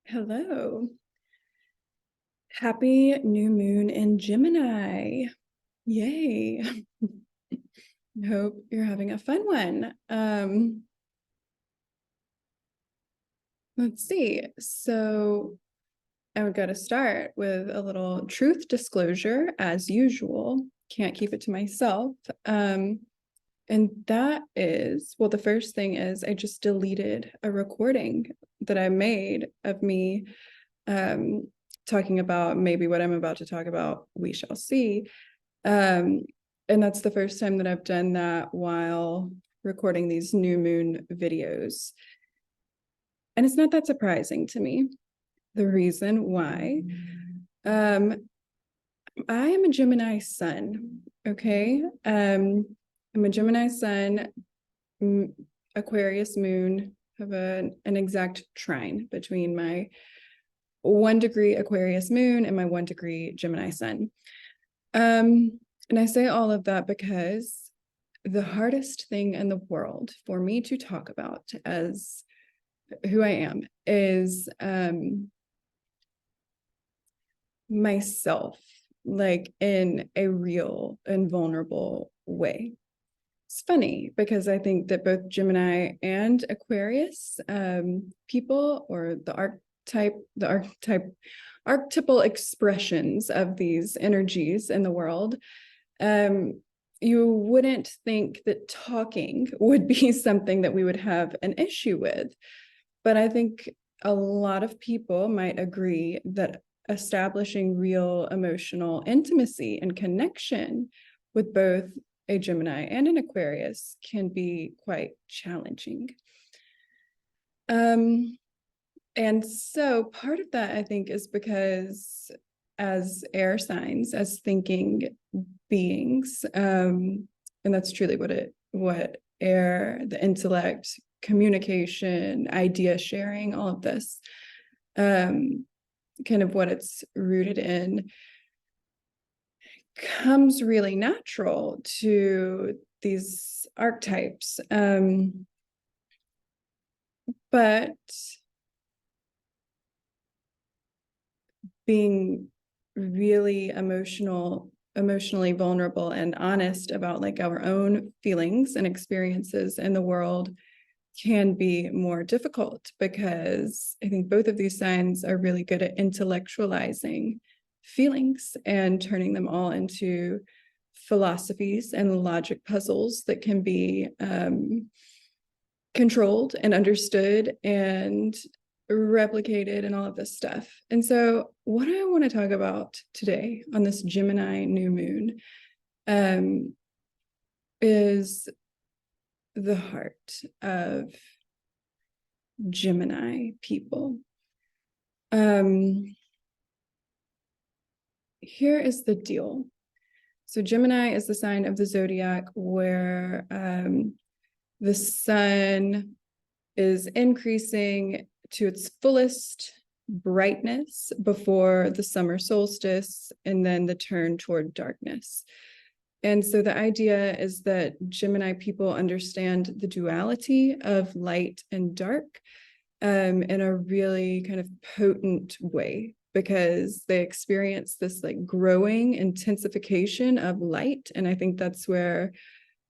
Hello. Happy new moon in Gemini. Yay. Hope you're having a fun one. Let's see. So I would go to start with a little truth disclosure as usual. Can't keep it to myself. And that is, well, the first thing is I just deleted a recording that I made of me talking about maybe what I'm about to talk about. We shall see. And that's the first time that I've done that while recording these new moon videos. And it's not that surprising to me. The reason why, I am a Gemini sun, okay? I'm a Gemini sun, Aquarius moon, have an exact trine between my 1 degree Aquarius moon and my 1 degree Gemini sun. And I say all of that because the hardest thing in the world for me to talk about as who I am is myself, like in a real and vulnerable way. It's funny because I think that both Gemini and Aquarius people, or the archetypal expressions of these energies in the world, you wouldn't think that talking would be something that we would have an issue with. But I think a lot of people might agree that establishing real emotional intimacy and connection with both a Gemini and an Aquarius can be quite challenging. And so part of that, I think, is because as air signs, as thinking beings, and that's truly what air, the intellect, communication, idea sharing, all of this, kind of what it's rooted in, comes really natural to these archetypes. But being really emotionally vulnerable and honest about like our own feelings and experiences in the world can be more difficult, because I think both of these signs are really good at intellectualizing feelings and turning them all into philosophies and logic puzzles that can be controlled and understood and replicated and all of this stuff. And so what I want to talk about today on this Gemini new moon is the heart of Gemini people. Here is the deal. So Gemini is the sign of the zodiac where the sun is increasing to its fullest brightness before the summer solstice and then the turn toward darkness. And so the idea is that Gemini people understand the duality of light and dark in a really kind of potent way, because they experience this like growing intensification of light. And I think that's where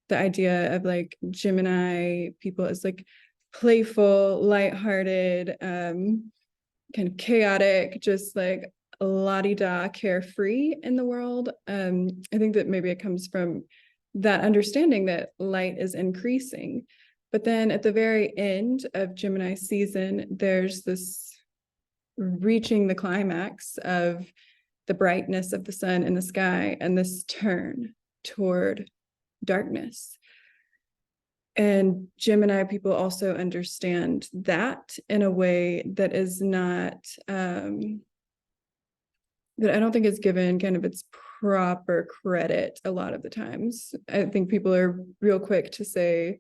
the idea of like Gemini people is like playful, lighthearted, kind of chaotic, just like la-di-da, carefree in the world. I think that maybe it comes from that understanding that light is increasing. But then at the very end of Gemini season, there's this reaching the climax of the brightness of the sun in the sky and this turn toward darkness. And Gemini people also understand that in a way that is not, that I don't think is given kind of its proper credit a lot of the times. I think people are real quick to say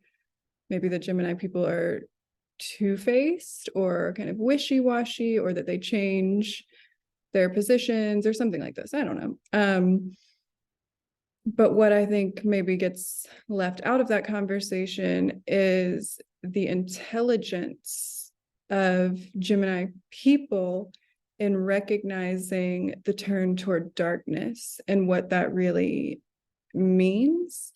maybe the Gemini people are two-faced or kind of wishy-washy, or that they change their positions or something like this. I don't know. But what I think maybe gets left out of that conversation is the intelligence of Gemini people in recognizing the turn toward darkness and what that really means.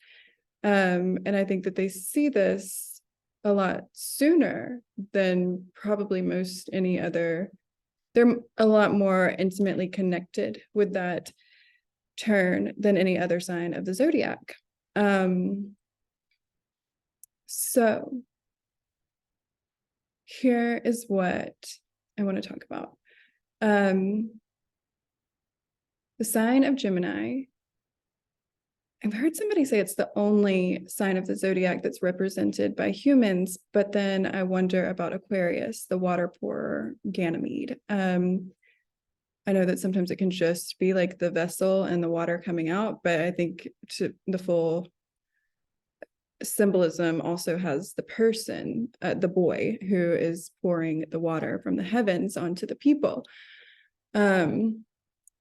And I think that they see this a lot sooner than probably most any other. They're a lot more intimately connected with that turn than any other sign of the zodiac. So here is what I want to talk about. The sign of Gemini, I've heard somebody say it's the only sign of the zodiac that's represented by humans, but then I wonder about Aquarius, the water pourer Ganymede. I know that sometimes it can just be like the vessel and the water coming out, but I think the full symbolism also has the person, the boy who is pouring the water from the heavens onto the people.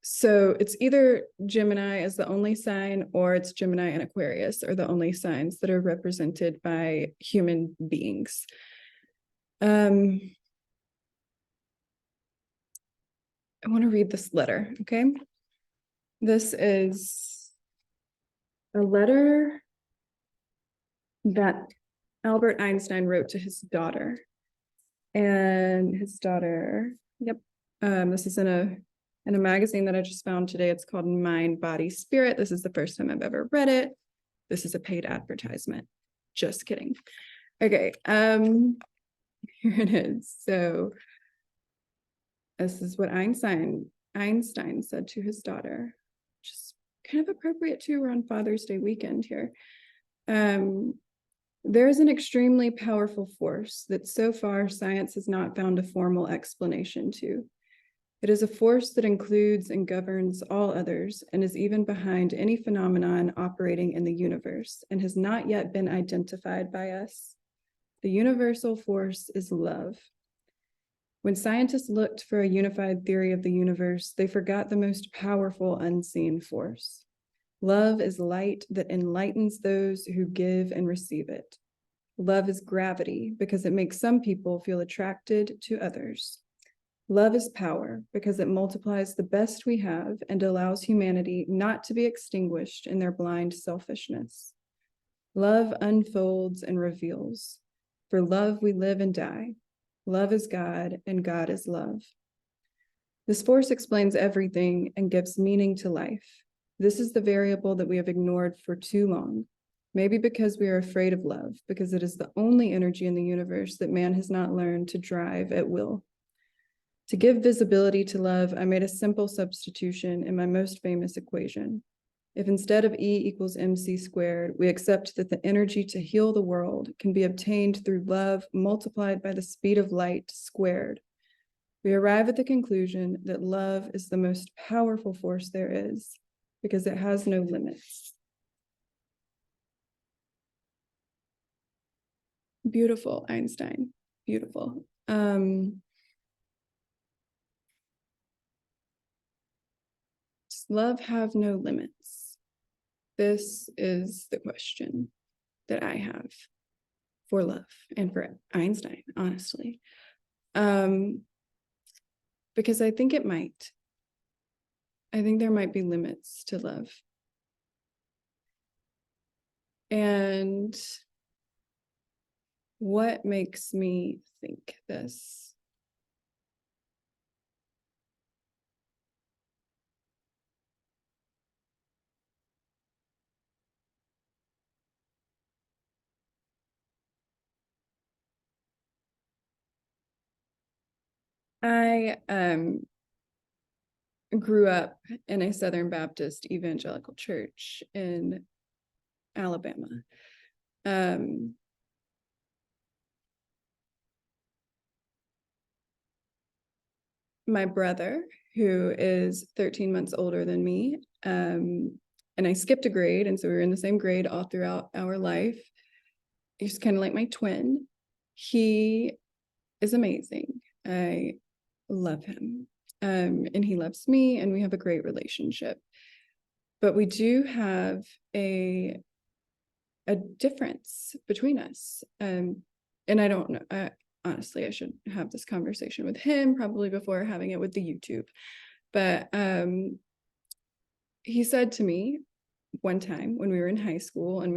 So it's either Gemini as the only sign, or it's Gemini and Aquarius are the only signs that are represented by human beings. I want to read this letter, okay? This is a letter that Albert Einstein wrote to his daughter. And his daughter, this is in a magazine that I just found today. It's called Mind, Body, Spirit. This is the first time I've ever read it. This is a paid advertisement. Just kidding. Okay, here it is. So this is what Einstein said to his daughter. Just kind of appropriate too. We're on Father's Day weekend here. There is an extremely powerful force that so far science has not found a formal explanation to. It is a force that includes and governs all others and is even behind any phenomenon operating in the universe and has not yet been identified by us. The universal force is love. When scientists looked for a unified theory of the universe, they forgot the most powerful unseen force. Love is light that enlightens those who give and receive it. Love is gravity because it makes some people feel attracted to others. Love is power because it multiplies the best we have and allows humanity not to be extinguished in their blind selfishness. Love unfolds and reveals. For love we live and die. Love is God and God is love. This force explains everything and gives meaning to life. This is the variable that we have ignored for too long. Maybe because we are afraid of love, because it is the only energy in the universe that man has not learned to drive at will. To give visibility to love, I made a simple substitution in my most famous equation. If instead of E equals mc squared, we accept that the energy to heal the world can be obtained through love multiplied by the speed of light squared, we arrive at the conclusion that love is the most powerful force there is because it has no limits. Beautiful, Einstein, beautiful. Does love have no limits? This is the question that I have for love and for Einstein, honestly. Because I think it might. I think there might be limits to love. And what makes me think this? I grew up in a Southern Baptist evangelical church in Alabama. My brother, who is 13 months older than me, and I skipped a grade, and so we were in the same grade all throughout our life. He's kind of like my twin. He is amazing. I love him. And he loves me, and we have a great relationship. But we do have a difference between us. And I don't know, honestly, I should have this conversation with him probably before having it with the YouTube. But he said to me one time when we were in high school and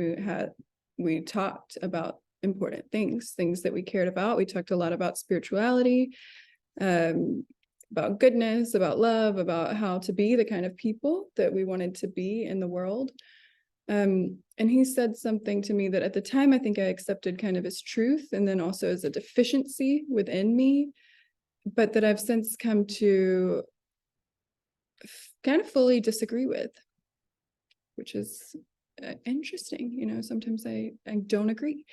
we talked about important things that we cared about. We talked a lot about spirituality, about goodness, about love, about how to be the kind of people that we wanted to be in the world. And he said something to me that at the time I think I accepted kind of as truth and then also as a deficiency within me, but that I've since come to kind of fully disagree with, which is interesting. You know, sometimes I don't agree.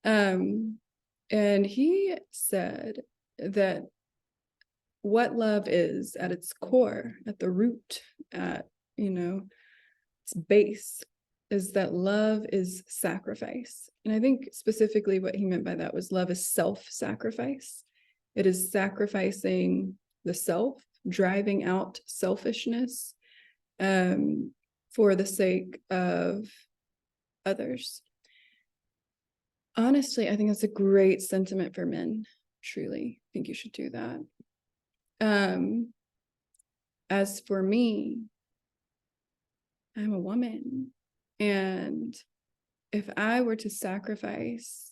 And he said that what love is at its core, at the root, at, you know, its base, is that love is sacrifice. And I think specifically what he meant by that was love is self-sacrifice. It is sacrificing the self, driving out selfishness for the sake of others. Honestly, I think that's a great sentiment for men. Truly, I think you should do that. As for me, I'm a woman. And if I were to sacrifice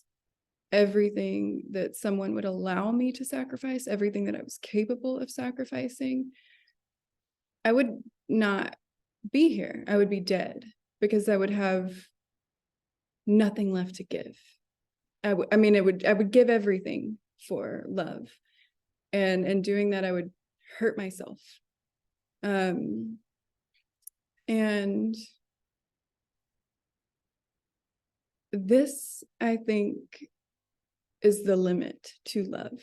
everything that someone would allow me to sacrifice, everything that I was capable of sacrificing, I would not be here. I would be dead because I would have nothing left to give. I would give everything for love. And in doing that, I would hurt myself. And this, I think, is the limit to love.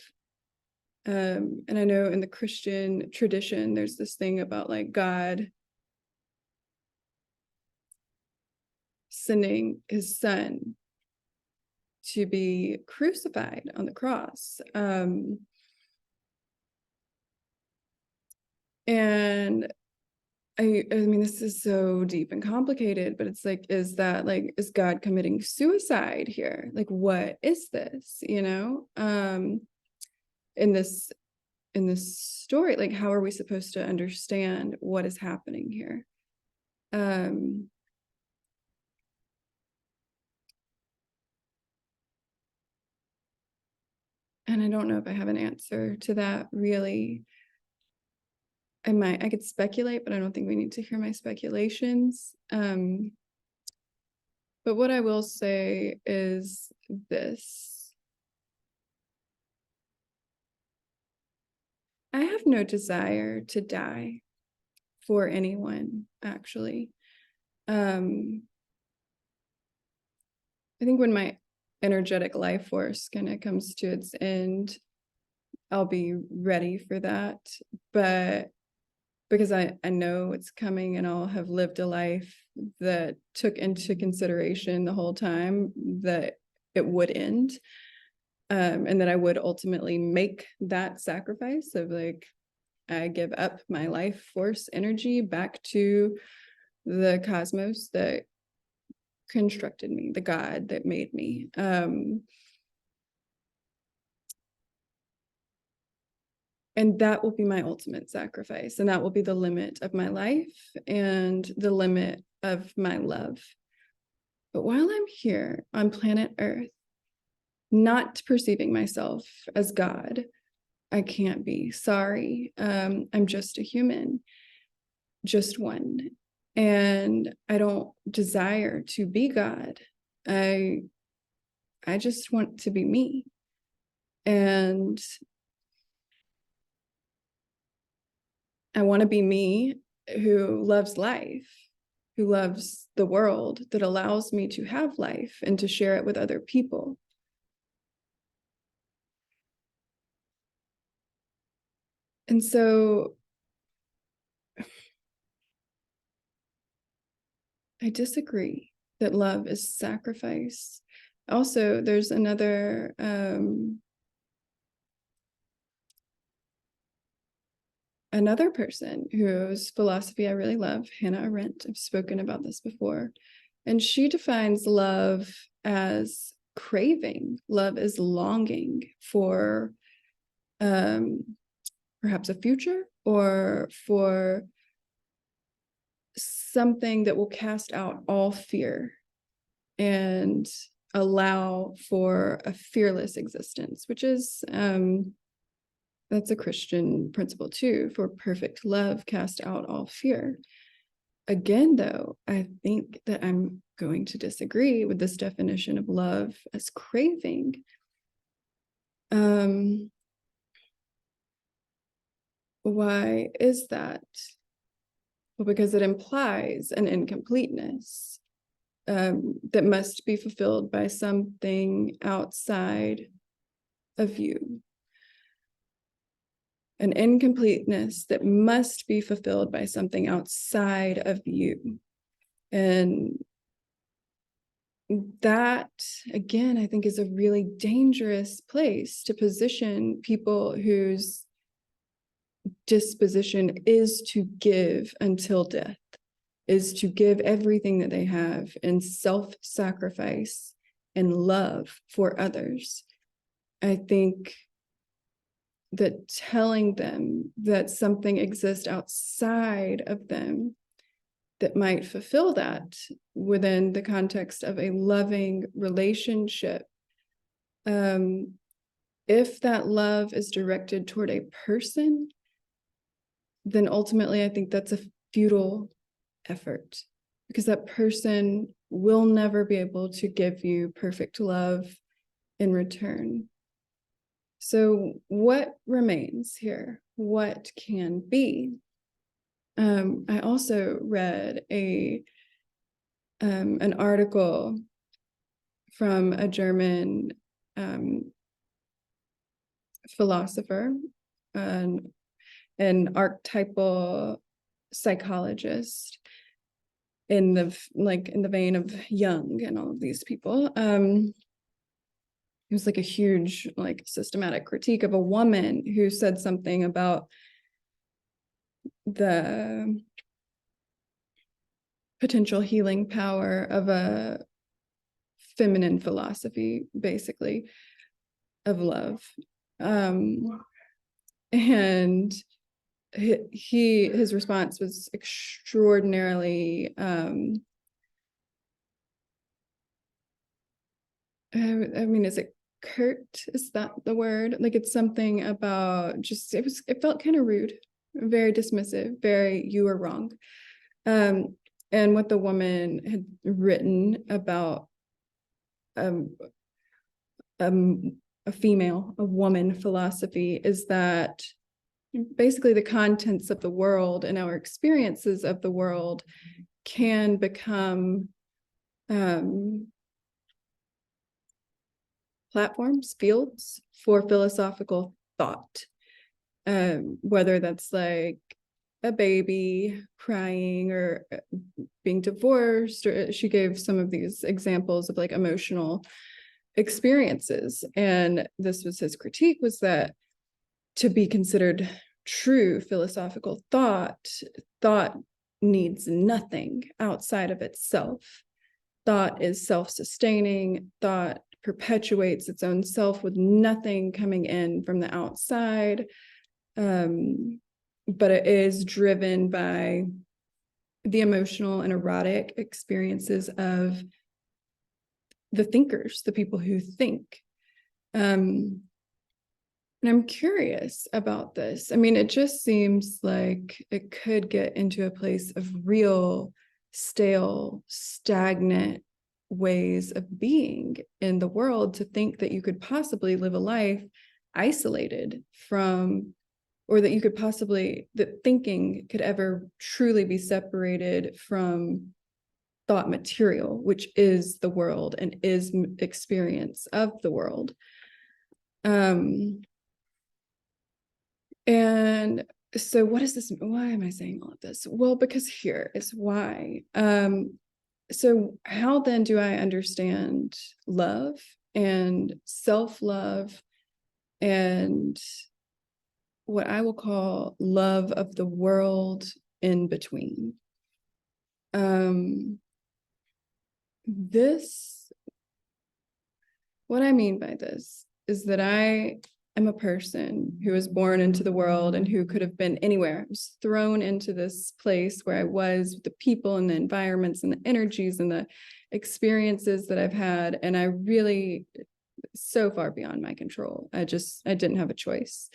And I know in the Christian tradition, there's this thing about like God sending his son to be crucified on the cross. And I mean, this is so deep and complicated, but it's like, is God committing suicide here? Like, what is this, you know? In this story, like, how are we supposed to understand what is happening here? And I don't know if I have an answer to that, really. I could speculate, but I don't think we need to hear my speculations. But what I will say is this. I have no desire to die for anyone, actually. I think when my energetic life force kind of comes to its end, I'll be ready for that. But because I know it's coming and I'll have lived a life that took into consideration the whole time that it would end. And that I would ultimately make that sacrifice of like, I give up my life force energy back to the cosmos that constructed me, the God that made me. And that will be my ultimate sacrifice. And that will be the limit of my life and the limit of my love. But while I'm here on planet Earth, not perceiving myself as God, I can't be. Sorry. I'm just a human, just one. And I don't desire to be God. I just want to be me. And I want to be me who loves life, who loves the world that allows me to have life and to share it with other people. And so I disagree that love is sacrifice. Also, there's another person whose philosophy I really love, Hannah Arendt. I've spoken about this before. And she defines love as craving. Love is longing for perhaps a future, or for something that will cast out all fear and allow for a fearless existence, which is that's a Christian principle too. For perfect love cast out all fear. Again, though, I think that I'm going to disagree with this definition of love as craving. Why is that? Well, because it implies an incompleteness that must be fulfilled by something outside of you. An incompleteness that must be fulfilled by something outside of you. And that, again, I think is a really dangerous place to position people whose disposition is to give until death, is to give everything that they have in self-sacrifice and love for others. I think that telling them that something exists outside of them that might fulfill that within the context of a loving relationship, if that love is directed toward a person, then ultimately I think that's a futile effort, because that person will never be able to give you perfect love in return. So what remains here? What can be? I also read an article from a German philosopher, an archetypal psychologist in the vein of Jung and all of these people. It was like a huge, like, systematic critique of a woman who said something about the potential healing power of a feminine philosophy, basically, of love. And his response was extraordinarily I mean, is it curt? Is that the word? Like, it's something about just, it felt kind of rude, very dismissive, very, you are wrong. And what the woman had written about a woman philosophy is that basically the contents of the world and our experiences of the world can become platforms, fields for philosophical thought, whether that's like a baby crying or being divorced, or she gave some of these examples of like emotional experiences. And this was his critique, was that to be considered true philosophical thought needs nothing outside of itself. Thought is self-sustaining. Thought perpetuates its own self with nothing coming in from the outside. But it is driven by the emotional and erotic experiences of the thinkers, the people who think. And I'm curious about this. I mean, it just seems like it could get into a place of real stale, stagnant ways of being in the world, to think that you could possibly live a life isolated from, or that you could possibly, that thinking could ever truly be separated from thought material, which is the world and is experience of the world. And so what is this? Why am I saying all of this? Well, because here is why. So how then do I understand love and self-love and what I will call love of the world in between? This what I mean by this is that I am a person who was born into the world and who could have been anywhere. I was thrown into this place where I was with the people and the environments and the energies and the experiences that I've had. And I really, so far beyond my control. I didn't have a choice.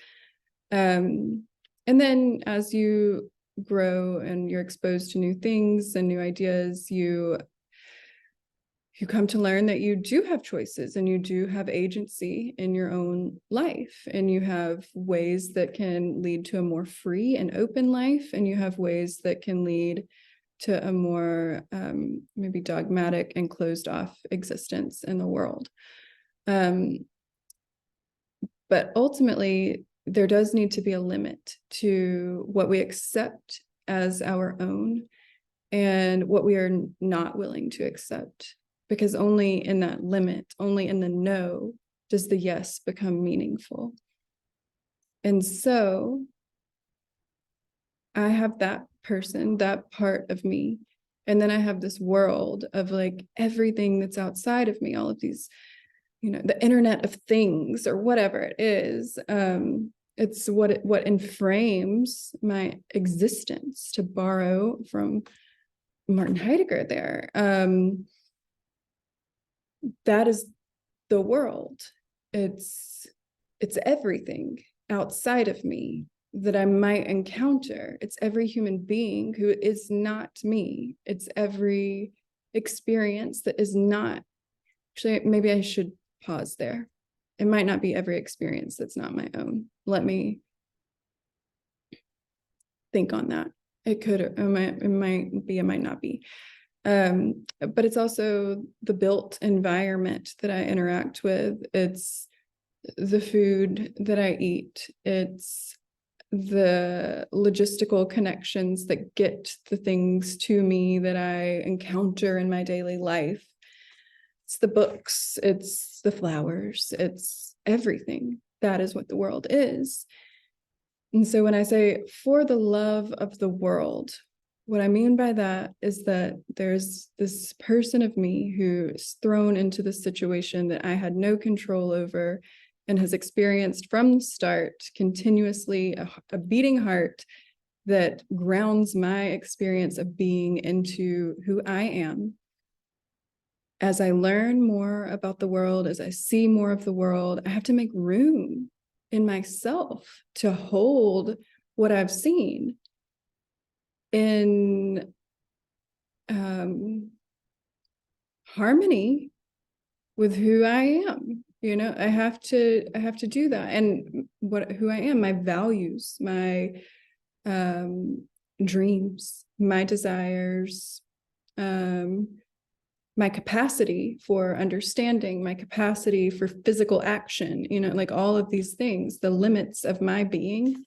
And then as you grow and you're exposed to new things and new ideas, you come to learn that you do have choices and you do have agency in your own life, and you have ways that can lead to a more free and open life, and you have ways that can lead to a more maybe dogmatic and closed off existence in the world. But ultimately, there does need to be a limit to what we accept as our own and what we are not willing to accept. Because only in that limit, only in the no, does the yes become meaningful. And so I have that person, that part of me. And then I have this world of like everything that's outside of me, all of these, the internet of things or whatever it is. It's what inframes my existence, to borrow from Martin Heidegger there. That is the world. It's everything outside of me that I might encounter. It's every human being who is not me. It's every experience that is not. Actually, maybe I should pause there. It might not be every experience that's not my own. Let me think on that. It could, it might be, it might not be. But it's also the built environment that I interact with. It's the food that I eat. It's the logistical connections that get the things to me that I encounter in my daily life. It's the books, it's the flowers, it's everything. That is what the world is. And so when I say for the love of the world, what I mean by that is that there's this person of me who is thrown into this situation that I had no control over and has experienced from the start continuously a beating heart that grounds my experience of being into who I am. As I learn more about the world, as I see more of the world, I have to make room in myself to hold what I've seen in harmony with who I am. I have to do that. And who I am, my values, my dreams, my desires, my capacity for understanding, my capacity for physical action, like all of these things, the limits of my being,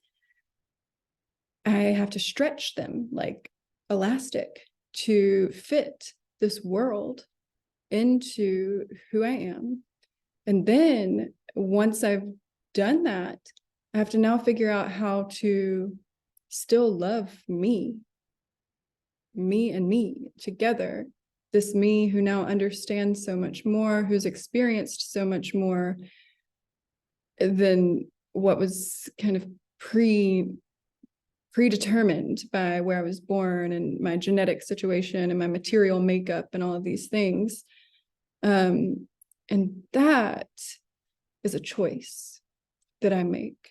I have to stretch them like elastic to fit this world into who I am. And then once I've done that, I have to now figure out how to still love me and me together. This me who now understands so much more, who's experienced so much more than what was kind of predetermined by where I was born and my genetic situation and my material makeup and all of these things. And that is a choice that I make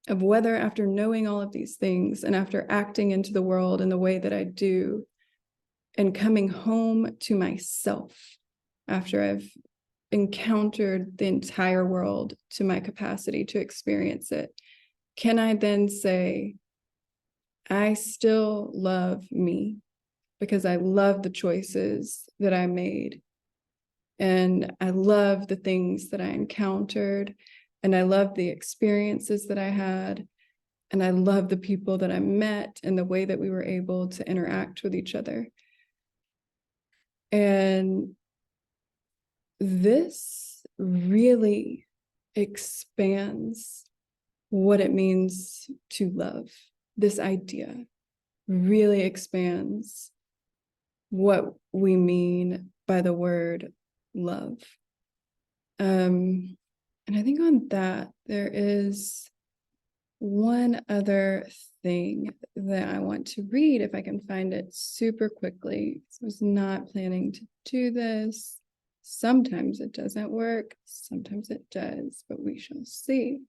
of whether, after knowing all of these things and after acting into the world in the way that I do and coming home to myself after I've encountered the entire world to my capacity to experience it, can I then say, I still love me because I love the choices that I made. And I love the things that I encountered. And I love the experiences that I had. And I love the people that I met and the way that we were able to interact with each other. And this really expands what it means to love. This idea really expands what we mean by the word love. And I think on that, there is one other thing that I want to read if I can find it super quickly. I was not planning to do this. Sometimes it doesn't work, sometimes it does, but we shall see.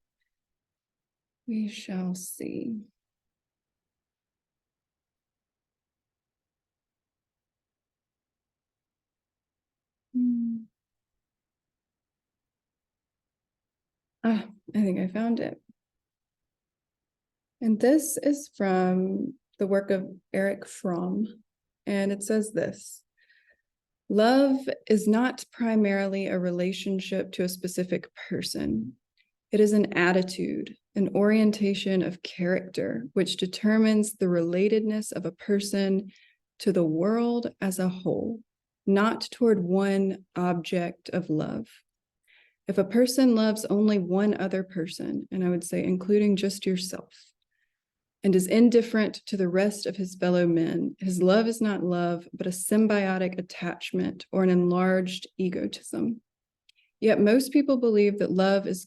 We shall see. I think I found it. And this is from the work of Erich Fromm. And it says this: love is not primarily a relationship to a specific person. It is an attitude, an orientation of character, which determines the relatedness of a person to the world as a whole, not toward one object of love. If a person loves only one other person, and I would say including just yourself, and is indifferent to the rest of his fellow men, his love is not love, but a symbiotic attachment or an enlarged egotism. Yet most people believe that love is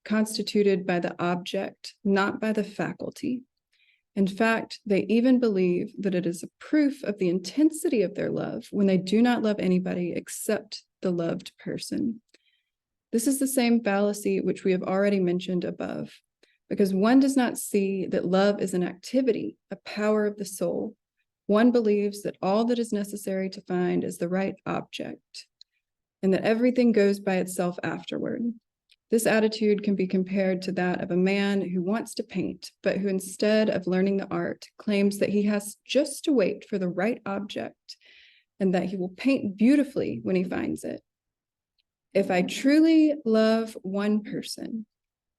constituted by the object, not by the faculty. In fact, they even believe that it is a proof of the intensity of their love when they do not love anybody except the loved person. This is the same fallacy which we have already mentioned above, because one does not see that love is an activity, a power of the soul. One believes that all that is necessary to find is the right object, and that everything goes by itself afterward. This attitude can be compared to that of a man who wants to paint, but who instead of learning the art, claims that he has just to wait for the right object and that he will paint beautifully when he finds it. If I truly love one person,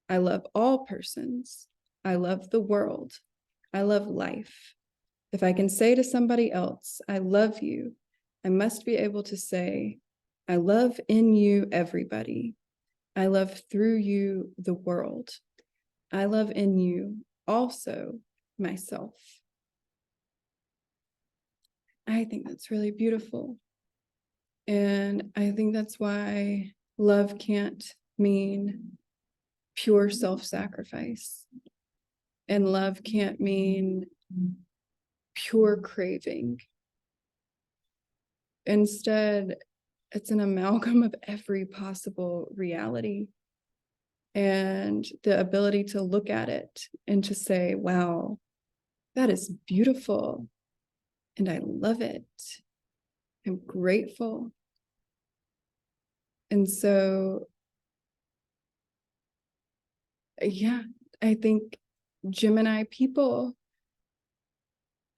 I love all persons. I love the world. I love life. If I can say to somebody else, I love you, I must be able to say, I love in you everybody. I love through you the world. I love in you also myself. I think that's really beautiful. And I think that's why love can't mean pure self-sacrifice. And love can't mean pure craving. Instead, it's an amalgam of every possible reality and the ability to look at it and to say, wow, that is beautiful. And I love it. I'm grateful. And so, yeah, I think Gemini people,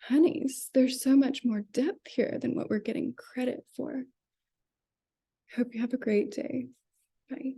honeys, there's so much more depth here than what we're getting credit for. Hope you have a great day. Bye.